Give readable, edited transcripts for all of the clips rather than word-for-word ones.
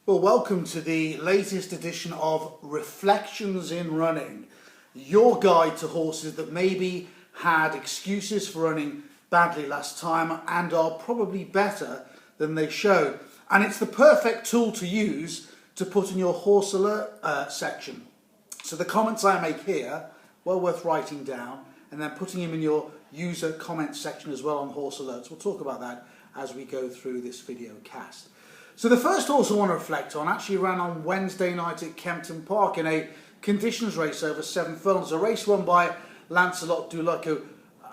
Well, welcome to the latest edition of Reflections in Running, your guide to horses that maybe had excuses for running badly last time and are probably better than they showed. And it's the perfect tool to use to put in your horse alert section. So the comments I make here, well worth writing down and then putting them in your user comment section as well on horse alerts. We'll talk about that as we go through this video cast. So the first horse I want to reflect on actually ran on Wednesday night at Kempton Park in a conditions race over 7 furlongs. A race won by Lancelot Dulac, who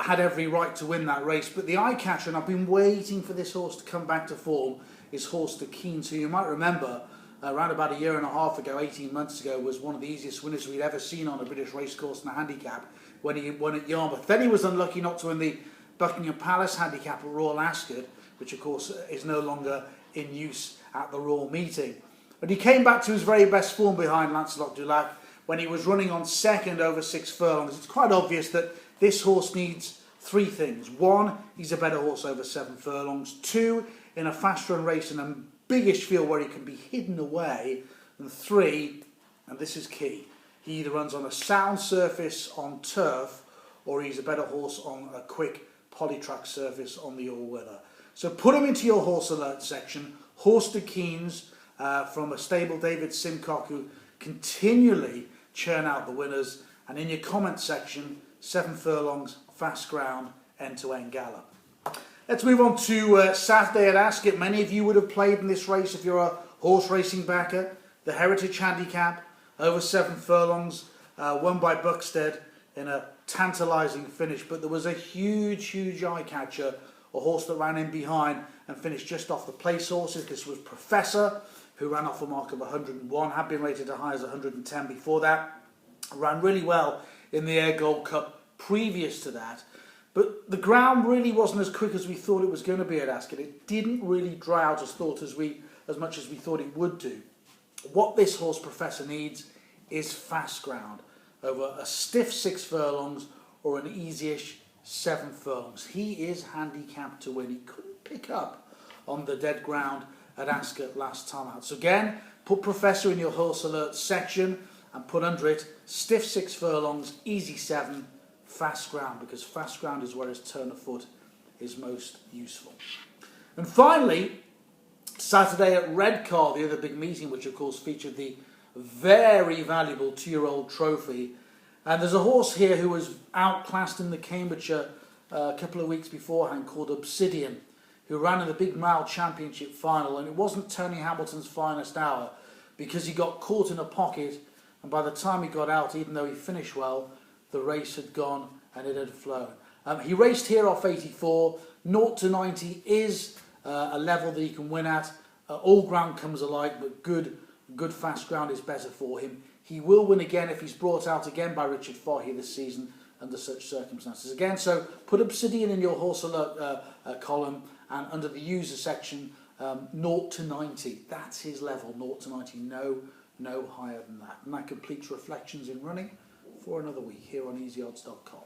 had every right to win that race. But the eye catcher, and I've been waiting for this horse to come back to form, is Horse the Keen. So you might remember around about a year and a half ago, 18 months ago, was one of the easiest winners we'd ever seen on a British racecourse in a handicap when he won at Yarmouth. Then he was unlucky not to win the Buckingham Palace handicap at Royal Ascot, which of course is no longer in use at the Royal Meeting. But he came back to his very best form behind Lancelot Dulac when he was running on second over 6 furlongs. It's quite obvious that this horse needs 3 things. 1, he's a better horse over 7 furlongs. 2, in a fast run race in a biggish field where he can be hidden away. And 3, and this is key, he either runs on a sound surface on turf or he's a better horse on a quick polytrack surface on the all-weather. So put him into your horse alert section. Horse the Keens from a stable, David Simcock, who continually churn out the winners. And in your comment section, 7 furlongs, fast ground, end-to-end gallop. Let's move on to Saturday at Ascot. Many of you would have played in this race if you're a horse racing backer. The Heritage Handicap, over 7 furlongs, won by Buxted in a tantalising finish. But there was a huge eye catcher, a horse that ran in behind and finished just off the place horses. This was Professor, who ran off a mark of 101, had been rated as high as 110 before that. Ran really well in the Ayr Gold Cup previous to that. But the ground really wasn't as quick as we thought it was going to be at Ascot. It didn't really dry out as much as we thought it would do. What this horse Professor needs is fast ground over a stiff 6 furlongs or an easy-ish 7 furlongs. He is handicapped to win. He couldn't pick up on the dead ground at Ascot last time out. So again, put Professor in your horse alert section and put under it stiff 6 furlongs, easy 7, fast ground, because fast ground is where his turn of foot is most useful. And finally, Saturday at Redcar, the other big meeting, which of course featured the very valuable 2-year-old trophy. And there's a horse here who was outclassed in the Cambridgeshire a couple of weeks beforehand called Obsidian, who ran in the Big Mile Championship final. And it wasn't Tony Hamilton's finest hour because he got caught in a pocket. And by the time he got out, even though he finished well, the race had gone and it had flown. He raced here off 84. 0 to 90 is a level that he can win at. All ground comes alike, but good fast ground is better for him. He will win again if he's brought out again by Richard Fahey this season under such circumstances. Again, so put Obsidian in your horse alert column and under the user section, 0 to 90. That's his level, 0 to 90. No higher than that. And that completes Reflections in Running for another week here on easyodds.com.